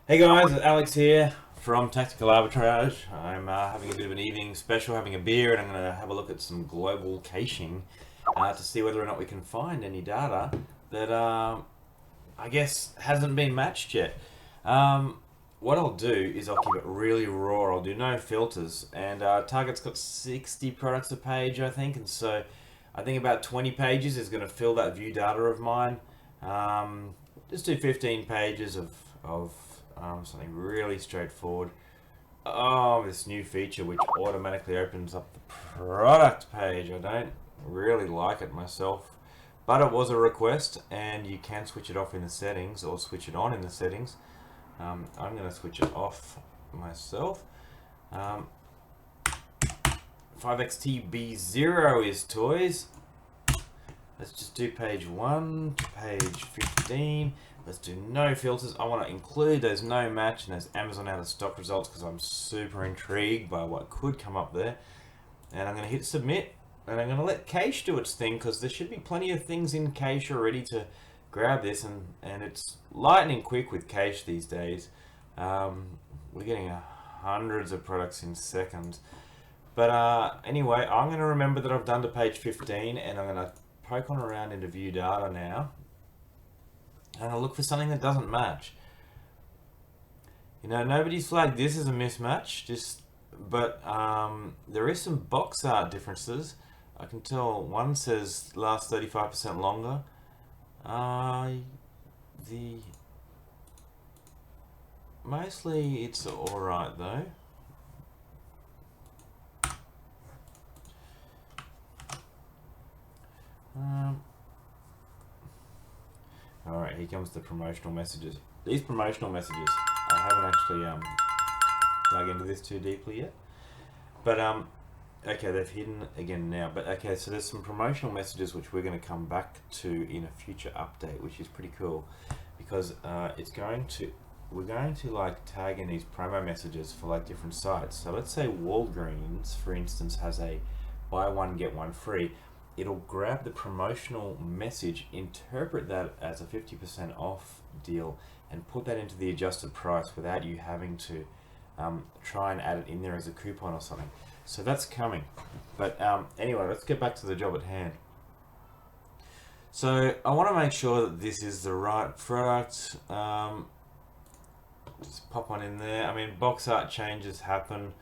Hey guys, it's Alex here from Tactical Arbitrage. I'm having a bit of an evening special, having a beer, and I'm going to have a look at some global caching to see whether or not we can find any data that I guess hasn't been matched yet. Um, what I'll do is I'll keep it really raw. I'll do no filters, and Target's got 60 products a page, I think, and so I think about 20 pages is going to fill that view data of mine. Just do 15 pages of something really straightforward. Oh, this new feature which automatically opens up the product page. I don't really like it myself, but it was a request, and you can switch it off in the settings or switch it on in the settings. I'm going to switch it off myself. 5xtb0 is toys. Let's just do page 1 to page 15. Let's do no filters. I want to include those no match and those Amazon out of stock results because I'm super intrigued by what could come up there. And I'm going to hit submit, and I'm going to let Cache do its thing because there should be plenty of things in Cache already to grab this, and it's lightning quick with Cache these days. We're getting hundreds of products in seconds. But anyway, I'm going to remember that I've done to page 15, and I'm going to poke on around into view data now, and I'll look for something that doesn't match. You know, nobody's flagged this as a mismatch, but there is some box art differences. I can tell one says last 35% longer. The mostly it's all right though. Alright, here comes the promotional messages. These promotional messages, I haven't actually dug into this too deeply yet. But okay, they've hidden again now. But okay, so there's some promotional messages which we're going to come back to in a future update, which is pretty cool because we're going to like tag in these promo messages for like different sites. So let's say Walgreens, for instance, has a buy one get one free. It'll grab the promotional message, interpret that as a 50% off deal, and put that into the adjusted price without you having to try and add it in there as a coupon or something. So that's coming. But anyway, let's get back to the job at hand. So I want to make sure that this is the right product. Just pop one in there. I mean, box art changes happen.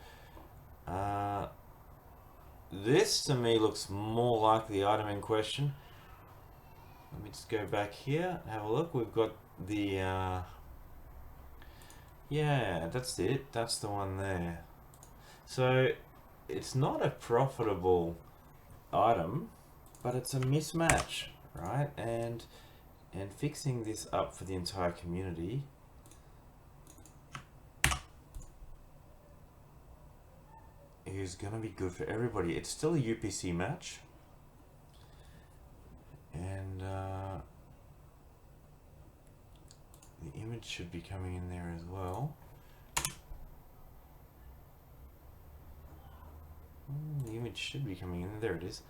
This to me looks more like the item in question. Let me just go back here and have a look. We've got the yeah, that's it. That's the one there. So it's not a profitable item, but it's a mismatch, right? And fixing this up for the entire community is gonna be good for everybody. It's still a UPC match, and the image should be coming in there as well. The image should be coming in. There it is.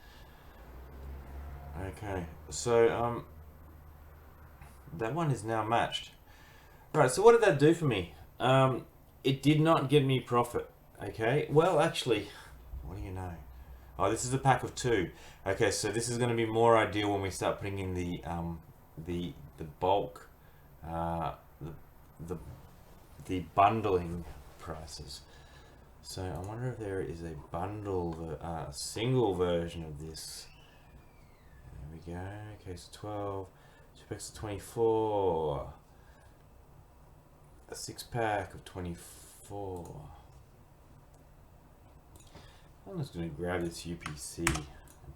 Okay, so that one is now matched. Right, so what did that do for me? It did not get me profit. Okay, well actually, what do you know? Oh, this is a pack of 2. Okay, so this is going to be more ideal when we start putting in the bulk, the the bundling prices. So I wonder if there is a bundle, single version of this. There we go. Okay, so 12, 2 packs of 24, a 6-pack of 24. I'm just going to grab this UPC and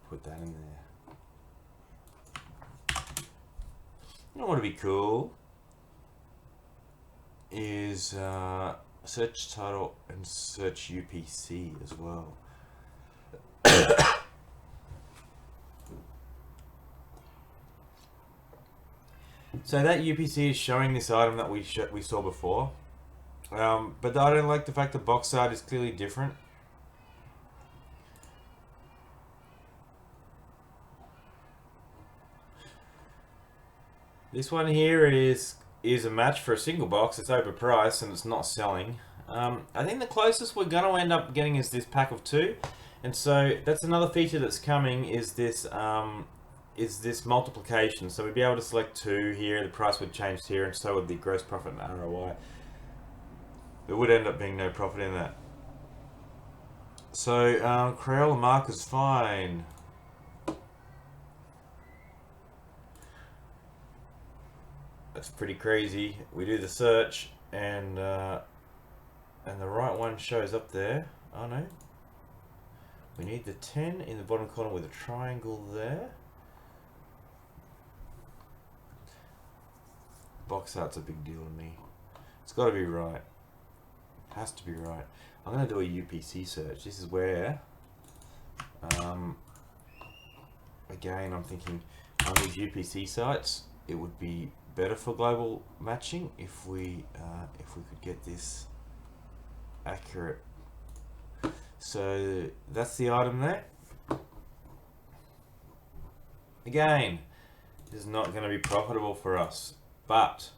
put that in there. You know what would be cool is search title and search UPC as well. So that UPC is showing this item that we saw before, but I don't like the fact that box art is clearly different. This one here is is a match for a single box. It's overpriced and it's not selling. I think the closest we're going to end up getting is this pack of 2. And so that's another feature that's coming is this multiplication. So we'd be able to select 2 here, the price would change here, and so would the gross profit and ROI. There would end up being no profit in that. So Crayola marker's fine. That's pretty crazy. We do the search and the right one shows up there. Oh no. We need the 10 in the bottom corner with a triangle there. Box art's a big deal to me. It's got to be right. Has to be right. I'm going to do a UPC search. This is where, again, I'm thinking on these UPC sites, it would be better for global matching if we could get this accurate. So that's the item there. Again, this is not going to be profitable for us, but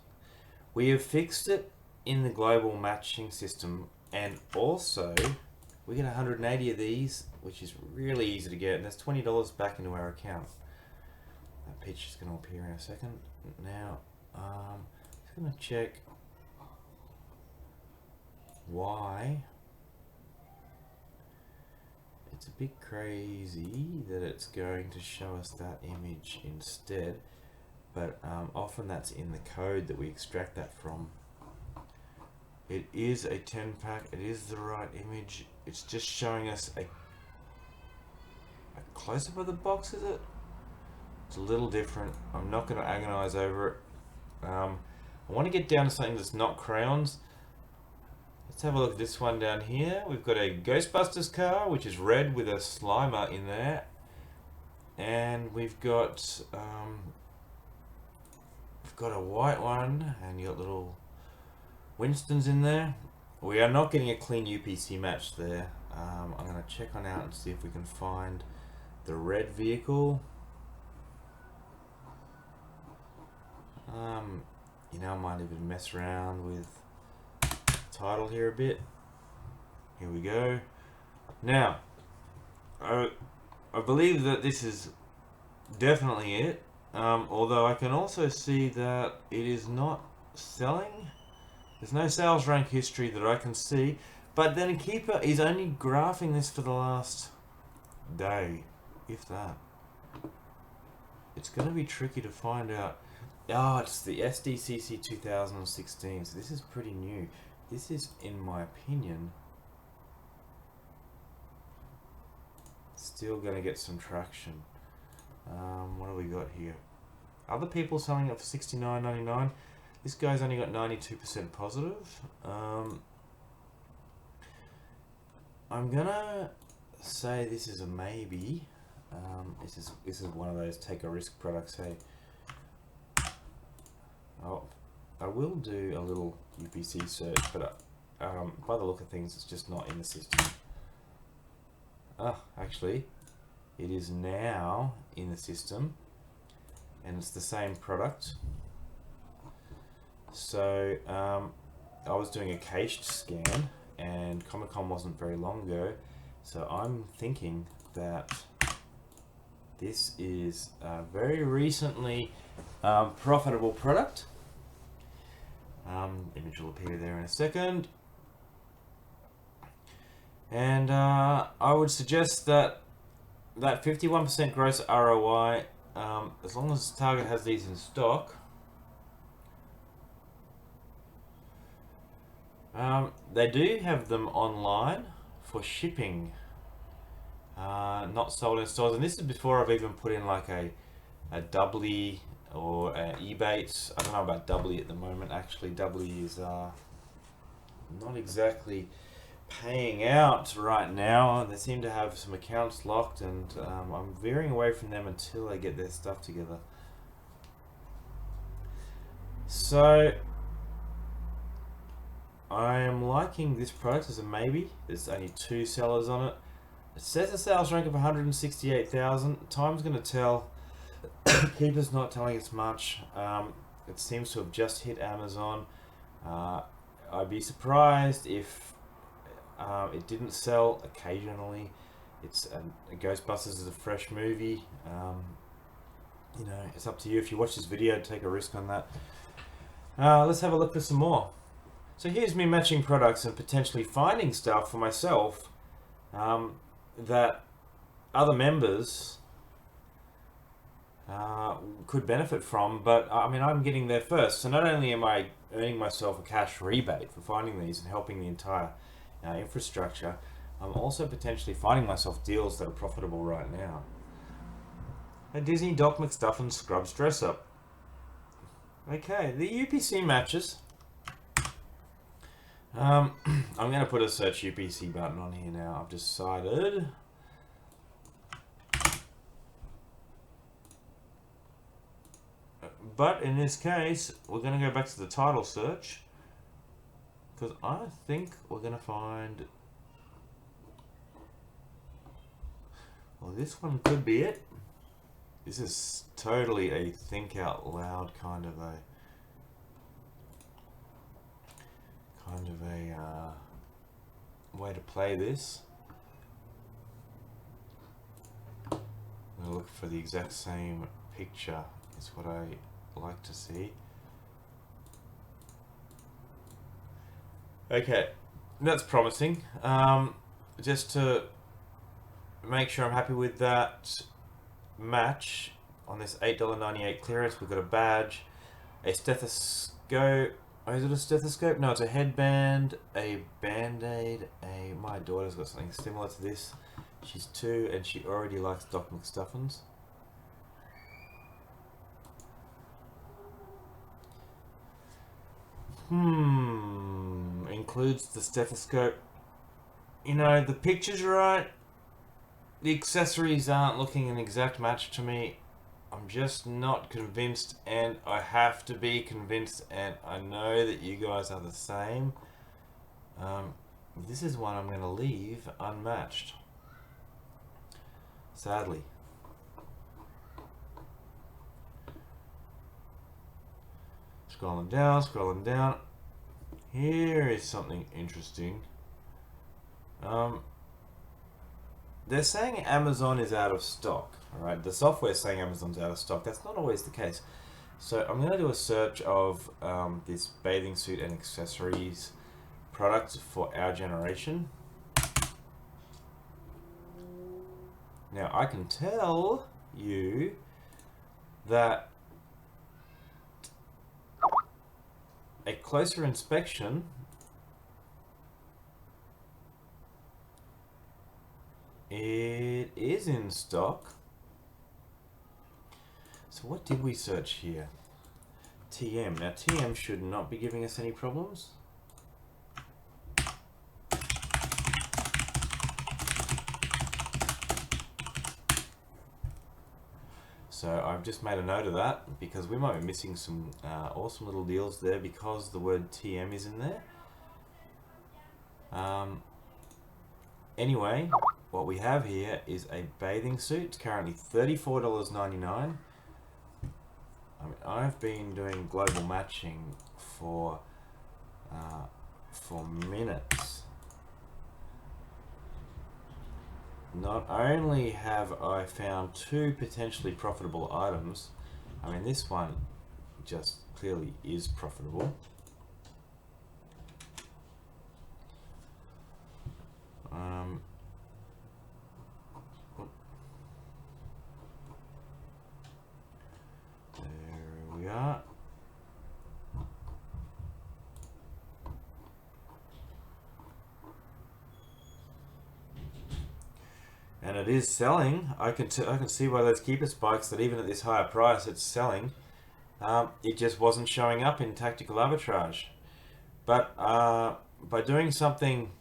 we have fixed it in the global matching system, and also we get 180 of these, which is really easy to get, and there's $20 back into our account. That picture is going to appear in a second. Now, I'm just going to check why it's a bit crazy that it's going to show us that image instead, but often that's in the code that we extract that from. It is a 10 pack, it is the right image, it's just showing us a close-up of the box, is it? It's a little different. I'm not going to agonize over it. I want to get down to something that's not crayons. Let's have a look at this one down here. We've got a Ghostbusters car, which is red with a Slimer in there. And we've got a white one, and you got little Winstons in there. We are not getting a clean UPC match there. I'm going to check on out and see if we can find the red vehicle. You know, I might even mess around with the title here a bit. Here we go. Now, I believe that this is definitely it. Although I can also see that it is not selling. There's no sales rank history that I can see. But then Keeper is only graphing this for the last day, if that. It's going to be tricky to find out. Oh, it's the SDCC 2016, so this is pretty new. This is, in my opinion, still going to get some traction. What do we got here? Other people selling it for $69.99. This guy's only got 92% positive. I'm gonna say this is a maybe. This is one of those take a risk products. Hey, oh, I will do a little UPC search, but by the look of things, it's just not in the system. Actually, it is now in the system, and it's the same product. So I was doing a cached scan, and Comic-Con wasn't very long ago, so I'm thinking that this is a very recently profitable product. Image will appear there in a second. And I would suggest that 51% gross ROI, as long as Target has these in stock, they do have them online for shipping, not sold in stores. And this is before I've even put in like a doubly or Ebates. I don't know about doubly at the moment. Actually, doubly is not exactly paying out right now. They seem to have some accounts locked, and I'm veering away from them until they get their stuff together. So I am liking this product as a maybe. There's only 2 sellers on it. It says a sales rank of 168,000. Time's going to tell. Keeper's not telling us much. It seems to have just hit Amazon. I'd be surprised if it didn't sell occasionally. Ghostbusters is a fresh movie. You know, it's up to you. If you watch this video, take a risk on that. Let's have a look for some more. So here's me matching products and potentially finding stuff for myself that other members could benefit from, but I mean, I'm getting there first. So not only am I earning myself a cash rebate for finding these and helping the entire infrastructure, I'm also potentially finding myself deals that are profitable right now. A Disney Doc McStuffins Scrubs dress up. Okay, the UPC matches. I'm going to put a search UPC button on here now. I've decided. But in this case, we're going to go back to the title search, because I think we're going to find, well, this one could be it. This is totally a think out loud kind of a way to play this. I'm going to look for the exact same picture. Is what I like to see. Okay, that's promising. Just to make sure I'm happy with that match on this $8.98 clearance, we've got a badge, a stethoscope. Oh, is it a stethoscope? No, it's a headband, a band-aid, my daughter's got something similar to this. She's 2 and she already likes Doc McStuffins. Includes the stethoscope. You know, the picture's right. The accessories aren't looking an exact match to me. I'm just not convinced, and I have to be convinced, and I know that you guys are the same. This is one I'm going to leave unmatched. Sadly. Scrolling down. Here is something interesting. They're saying Amazon is out of stock. Alright, the software's saying Amazon's out of stock. That's not always the case. So I'm going to do a search of this bathing suit and accessories product for our generation. Now I can tell you that a closer inspection it is in stock. So what did we search here? TM. Now TM should not be giving us any problems. So I've just made a note of that because we might be missing some awesome little deals there because the word TM is in there. Anyway, what we have here is a bathing suit. It's currently $34.99. I mean, I've been doing global matching for minutes. Not only have I found 2 potentially profitable items, I mean this one just clearly is profitable. There we are. And it is selling. I can see by those keeper spikes that even at this higher price it's selling. It just wasn't showing up in tactical arbitrage. But by doing something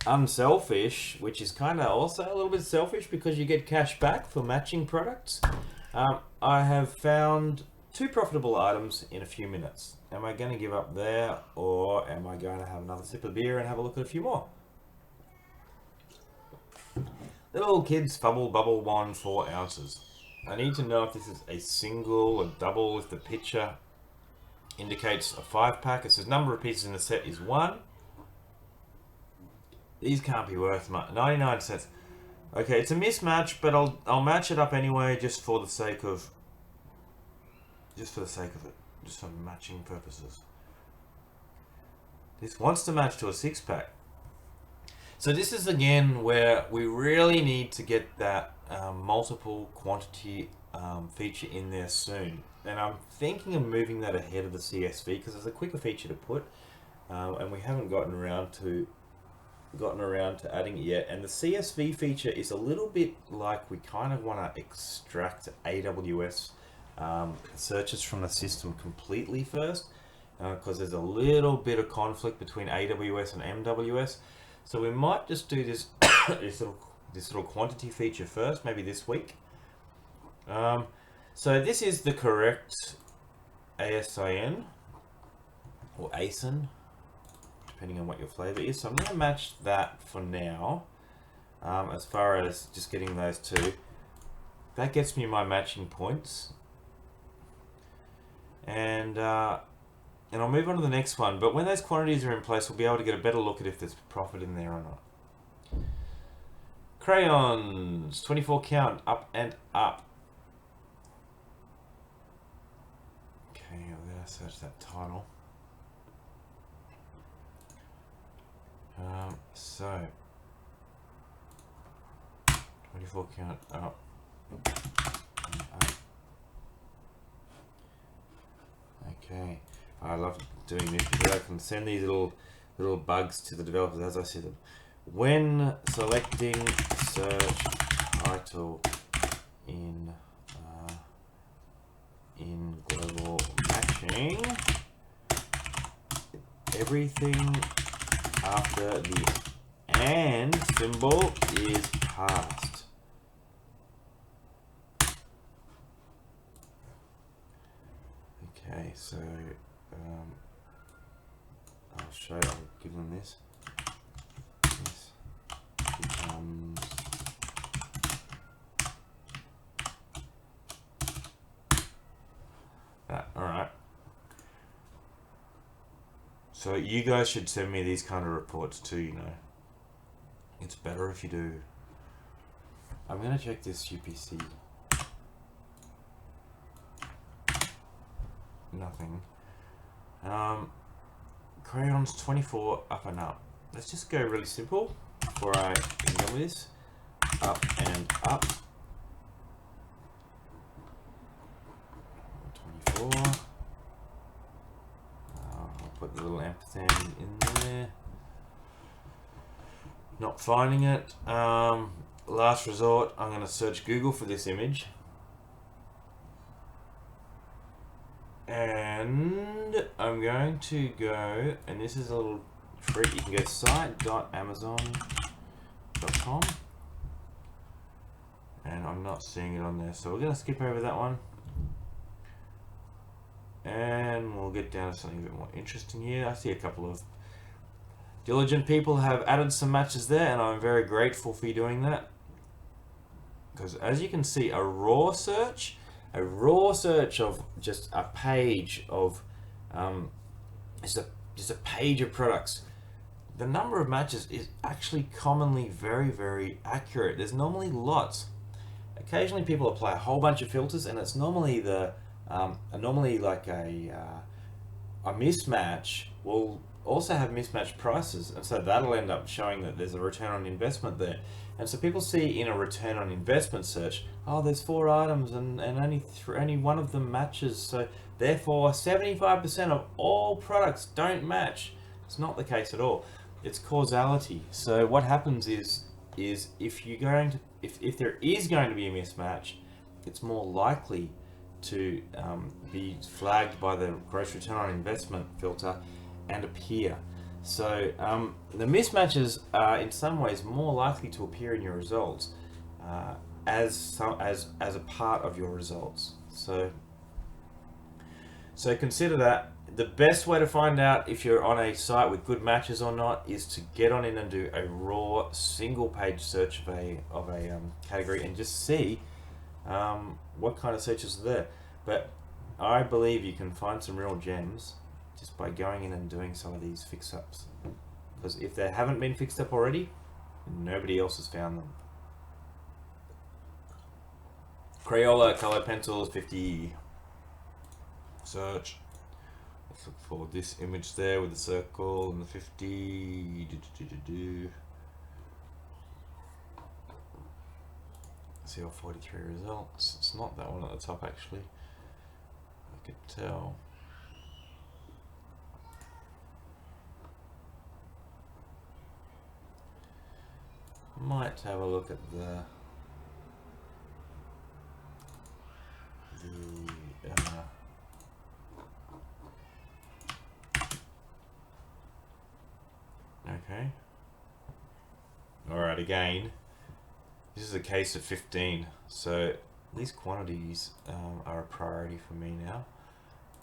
unselfish, which is kind of also a little bit selfish because you get cash back for matching products, I have found 2 profitable items in a few minutes. Am I going to give up there, or am I going to have another sip of beer and have a look at a few more? Little Kids Fubble Bubble Wand 4 ounces. I need to know if this is a single or double, if the picture indicates a 5-pack. It says number of pieces in the set is 1. These can't be worth much. 99 cents. Okay, it's a mismatch, but I'll match it up anyway, just for the sake of it, just for matching purposes. This wants to match to a 6-pack. So this is again where we really need to get that multiple quantity feature in there soon. And I'm thinking of moving that ahead of the CSV because it's a quicker feature to put, and we haven't gotten around to adding it yet. And the CSV feature is a little bit like we kind of want to extract AWS searches from the system completely first, because there's a little bit of conflict between AWS and MWS. So we might just do this this little quantity feature first, maybe this week. So this is the correct ASIN or ASIN, depending on what your flavor is. So I'm going to match that for now. As far as just getting those two, that gets me my matching points, and I'll move on to the next one. But when those quantities are in place, we'll be able to get a better look at if there's profit in there or not. Crayons, 24 count, up and up. Okay, I'm going to search that title. So 24 count up. Okay, I love doing this because I can send these little bugs to the developers as I see them. When selecting search title in global matching, everything after the AND symbol is passed. Okay, so I'll give them this. This becomes that. Alright. So you guys should send me these kind of reports too, you know. It's better if you do. I'm going to check this UPC. Nothing. Crayons 24 up and up. Let's just go really simple before I begin with this. Up and up. 24. I'll put the little ampersand in there. Not finding it. Last resort, I'm going to search Google for this image. And I'm going to go, and this is a little trick, you can go site.amazon.com, and I'm not seeing it on there, so we're going to skip over that one. And we'll get down to something a bit more interesting here. I see a couple of diligent people have added some matches there, and I'm very grateful for you doing that. Because as you can see, a raw search of just a page of just a page of products, the number of matches is actually commonly very, very accurate. There's normally lots. Occasionally people apply a whole bunch of filters, and it's normally normally like a mismatch will also have mismatched prices, and so that'll end up showing that there's a return on investment there. And so people see in a return on investment search, oh, there's 4 items and only one of them matches, so therefore 75% of all products don't match. It's not the case at all. It's causality. So what happens is if there is going to be a mismatch, it's more likely to be flagged by the gross return on investment filter and appear. So the mismatches are in some ways more likely to appear in your results as a part of your results. So consider that. The best way to find out if you're on a site with good matches or not is to get on in and do a raw single page search of a category and just see what kind of searches are there. But I believe you can find some real gems just by going in and doing some of these fix-ups. Because if they haven't been fixed up already, nobody else has found them. Crayola color pencils 50. Search. Let's look for this image there with the circle and the 50. See our 43 results. It's not that one at the top actually. I could tell. Might have a look at the okay. Alright, again, this is a case of 15, so these quantities are a priority for me now.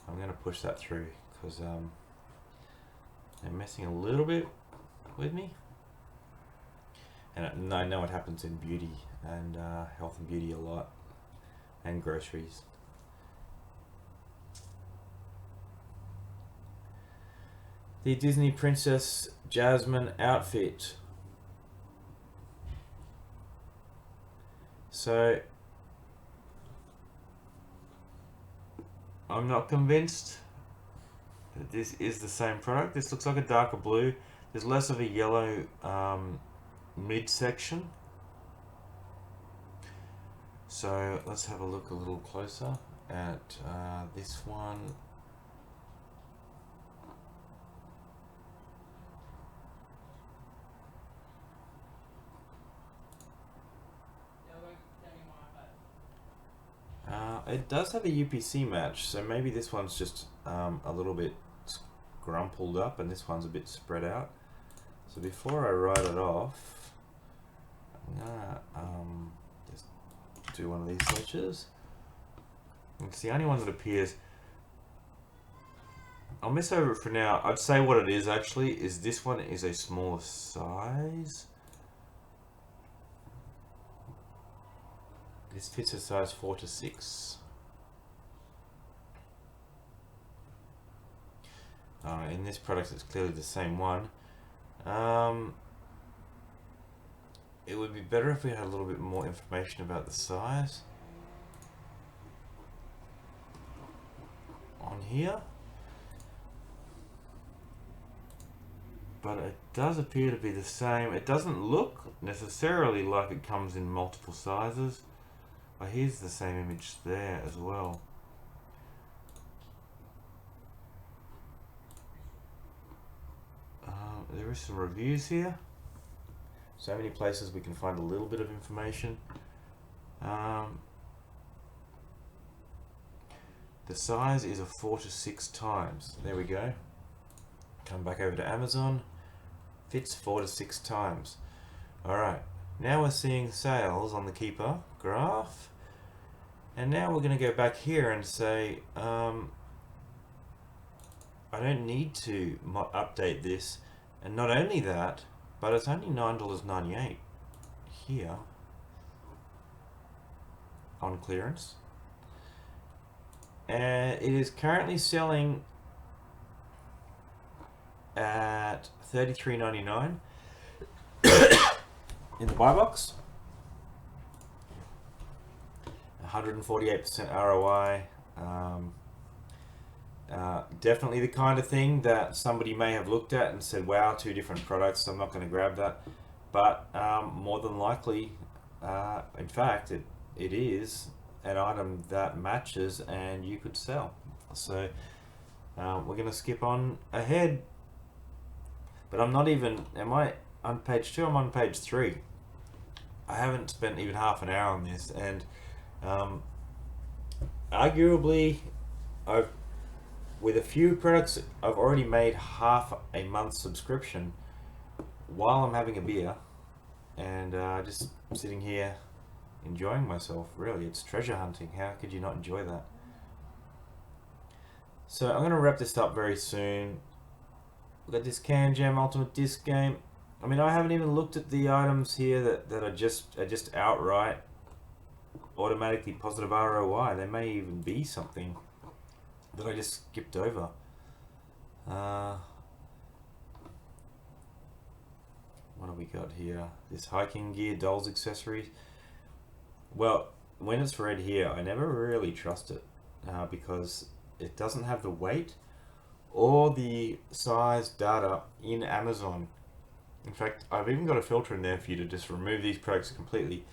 I'm going to push that through because they're messing a little bit with me. And I know it happens in beauty and health and beauty a lot, and groceries. The Disney Princess Jasmine outfit. So I'm not convinced that this is the same product. This looks like a darker blue. There's less of a yellow midsection. So let's have a look a little closer at this one. It does have a UPC match, so maybe this one's just a little bit scrumpled up and this one's a bit spread out. So before I write it off, I'm gonna just do one of these searches. It's the only one that appears. I'll miss over it for now. I'd say what it is actually is this one is a smaller size. This fits a size 4 to 6. In this product it's clearly the same one. It would be better if we had a little bit more information about the size on here. But it does appear to be the same. It doesn't look necessarily like it comes in multiple sizes. Oh, here's the same image there as well. There is some reviews here. So many places we can find a little bit of information. The size is a 4 to 6 times. There we go. Come back over to Amazon. Fits 4 to 6 times. Alright, now we're seeing sales on the Keeper graph. And now we're going to go back here and say, I don't need to update this. And not only that, but it's only $9.98 here on clearance. And it is currently selling at $33.99 in the buy box. 148% ROI. Definitely the kind of thing that somebody may have looked at and said, wow, 2 different products, so I'm not going to grab that. But more than likely, in fact, it is an item that matches and you could sell. So we're going to skip on ahead. But I'm not even, am I on page 2? I'm on page 3. I haven't spent even half an hour on this, and arguably with a few products I've already made half a month's subscription while I'm having a beer and just sitting here enjoying myself. Really, it's treasure hunting. How could you not enjoy that? So I'm going to wrap this up very soon. We've got this Can Jam Ultimate Disc Game. I mean, I haven't even looked at the items here that are just outright automatically positive ROI. There may even be something that I just skipped over. What do we got here? This hiking gear, dolls accessories. Well, when it's red here, I never really trust it because it doesn't have the weight or the size data in Amazon. In fact, I've even got a filter in there for you to just remove these products completely.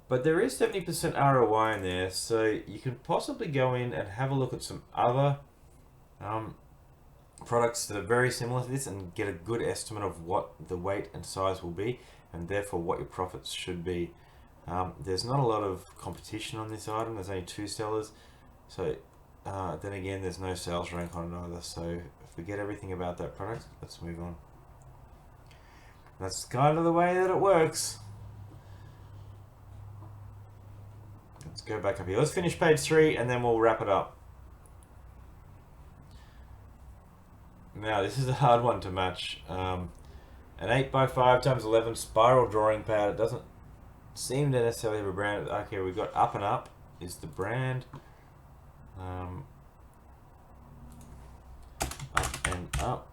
But there is 70% ROI in there, so you can possibly go in and have a look at some other products that are very similar to this and get a good estimate of what the weight and size will be, and therefore what your profits should be. There's not a lot of competition on this item. There's only 2 sellers, so then again, there's no sales rank on it either, so forget everything about that product. Let's move on. That's kind of the way that it works. Let's go back up here. Let's finish page 3 and then we'll wrap it up. Now, this is a hard one to match. An 8x5 times 11 spiral drawing pad. It doesn't seem to necessarily have a brand. Okay, we've got Up and Up is the brand. Up and Up.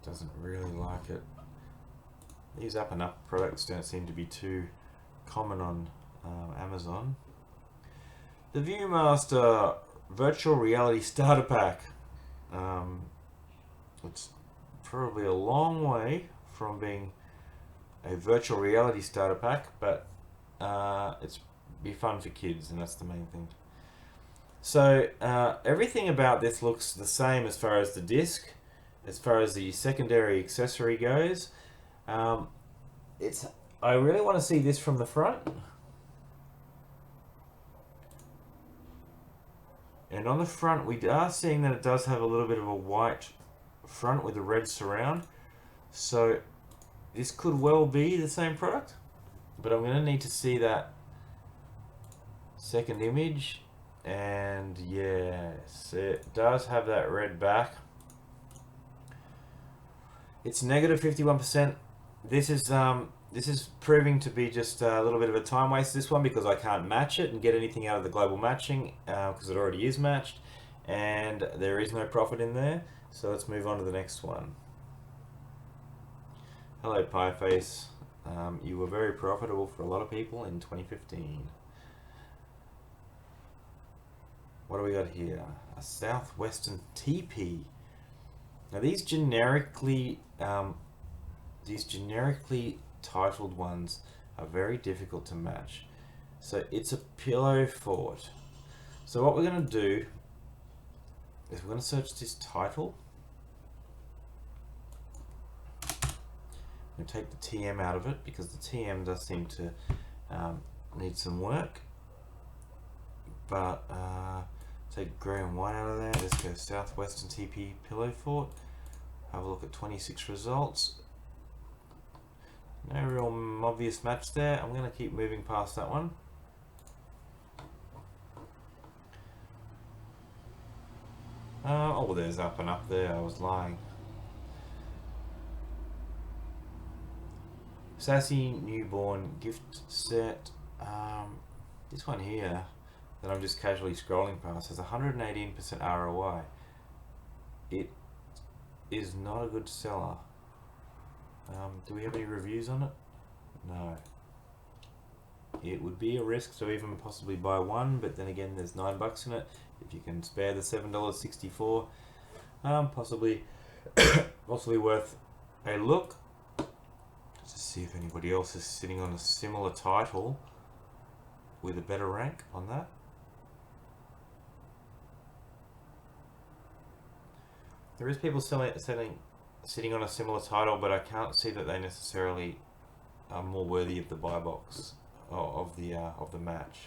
Doesn't really like it. These Up and Up products don't seem to be too common on Amazon. The Viewmaster Virtual Reality Starter Pack. It's probably a long way from being a virtual reality starter pack, but it's be fun for kids, and that's the main thing. So everything about this looks the same as far as the disc, as far as the secondary accessory goes. I really want to see this from the front. And on the front, we are seeing that it does have a little bit of a white front with a red surround. So this could well be the same product, but I'm going to need to see that second image. And yes, it does have that red back. It's negative 51%. This is proving to be just a little bit of a time waste, this one, because I can't match it and get anything out of the global matching because it already is matched, and there is no profit in there. So let's move on to the next one. Hello, Pieface. You were very profitable for a lot of people in 2015. What do we got here? A Southwestern TP. Now these generically titled ones are very difficult to match. So it's a pillow fort. So what we're going to do is we're going to search this title. I'm going to take the TM out of it because the TM does seem to need some work. But take grey and white out of there. Let's go Southwestern TP Pillow Fort. Have a look at 26 results. No real obvious match there. I'm going to keep moving past that one. Oh, there's Up and Up there. I was lying. Sassy Newborn gift set. This one here that I'm just casually scrolling past has 118% ROI. It is not a good seller. Do we have any reviews on it? No. It would be a risk to even possibly buy one, but then again, there's $9 in it. If you can spare the $7.64, possibly worth a look. Let's just see if anybody else is sitting on a similar title with a better rank on that. There is people sitting on a similar title, but I can't see that they necessarily are more worthy of the buy box of the match.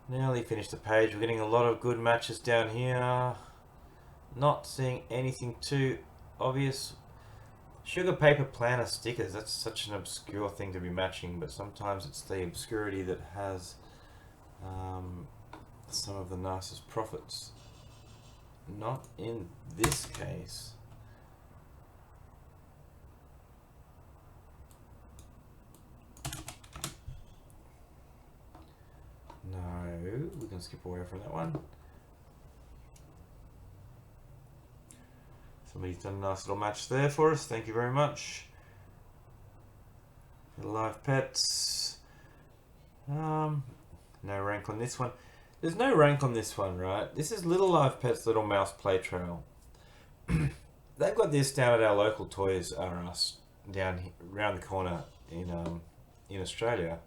Nearly finished the page. We're getting a lot of good matches down here. Not seeing anything too obvious. Sugar paper planner stickers. That's such an obscure thing to be matching, but sometimes it's the obscurity that has some of the nicest profits. Not in this case. can skip away from that one. Somebody's done a nice little match there for us. Thank you very much. Live pets. No rank on this one. There's no rank on this one, right? This is Little Live Pets Little Mouse Play Trail. They've got this down at our local Toys R Us down here, around the corner in Australia.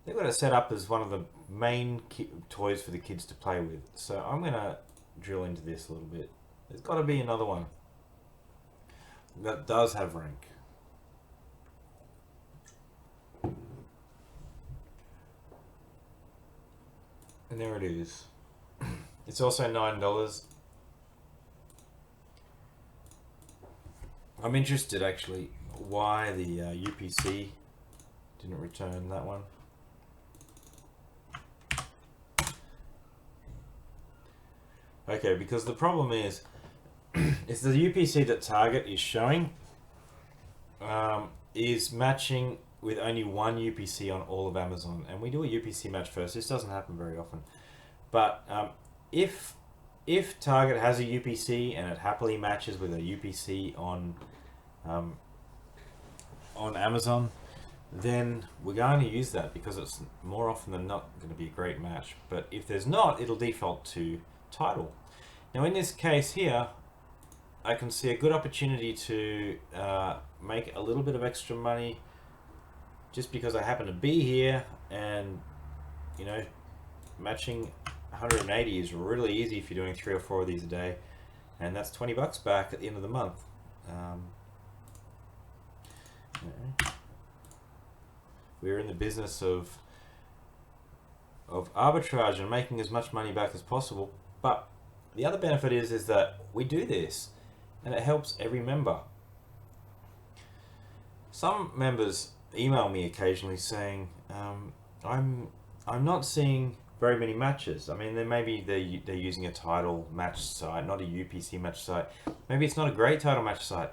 They've got it set up as one of the main toys for the kids to play with. So I'm going to drill into this a little bit. There's got to be another one that does have rank. And there it is. It's also $9. I'm interested actually why the UPC didn't return that one. Okay, because the problem is the UPC that Target is showing is matching with only one UPC on all of Amazon, and we do a UPC match first. This doesn't happen very often, but if Target has a UPC and it happily matches with a UPC on Amazon, then we're going to use that because it's more often than not going to be a great match. But if there's not, it'll default to title. Now in this case here, I can see a good opportunity to make a little bit of extra money just because I happen to be here, and you know, matching 180 is really easy if you're doing 3 or 4 of these a day, and that's $20 back at the end of the month. We're in the business of arbitrage and making as much money back as possible, but the other benefit is that we do this and it helps every member. Some members email me occasionally saying, I'm not seeing very many matches. I mean, maybe they're using a title match site, not a UPC match site. Maybe it's not a great title match site,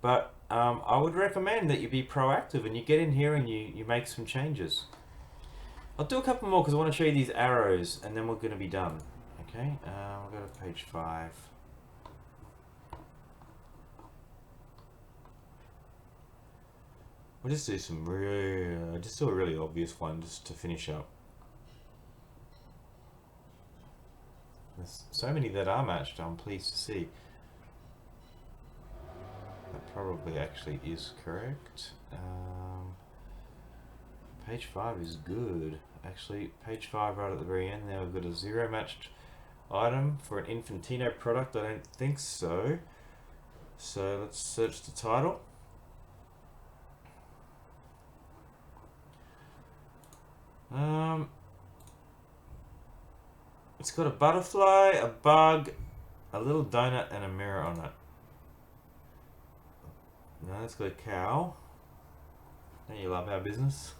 but I would recommend that you be proactive and you get in here and you make some changes. I'll do a couple more because I want to show you these arrows and then we're going to be done. Okay, we'll go to page 5. We'll just do some just do a really obvious one just to finish up. There's so many that are matched, I'm pleased to see. That probably actually is correct. Page 5 is good. Actually, page 5 right at the very end there, we've got a 0 matched item for an Infantino product. I don't think so. So let's search the title. It's got a butterfly, a bug, a little donut, and a mirror on it. No, it's got a cow. Don't you love our business?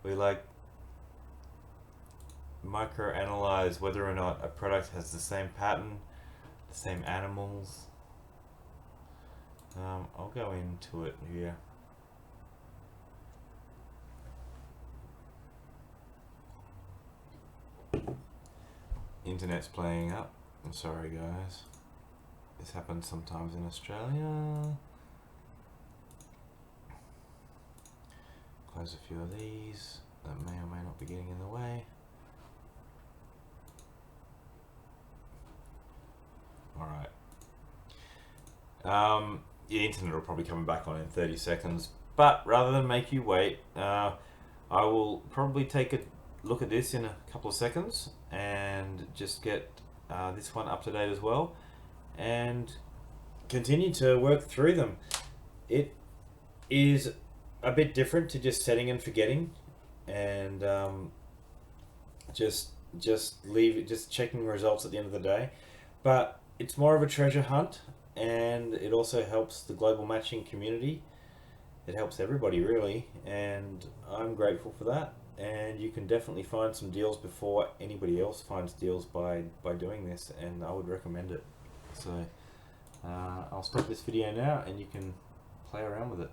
We like micro-analyze whether or not a product has the same pattern, the same animals. I'll go into it here. Internet's playing up. I'm sorry guys. This happens sometimes in Australia. Close a few of these that may or may not be getting in the way. Alright. The internet will probably come back on in 30 seconds, but rather than make you wait, I will probably take a look at this in a couple of seconds and just get this one up to date as well and continue to work through them. It is a bit different to just setting and forgetting and just checking results at the end of the day, but it's more of a treasure hunt, and it also helps the global matching community. It helps everybody really, and I'm grateful for that. And you can definitely find some deals before anybody else finds deals by doing this, and I would recommend it. So I'll stop this video now and you can play around with it.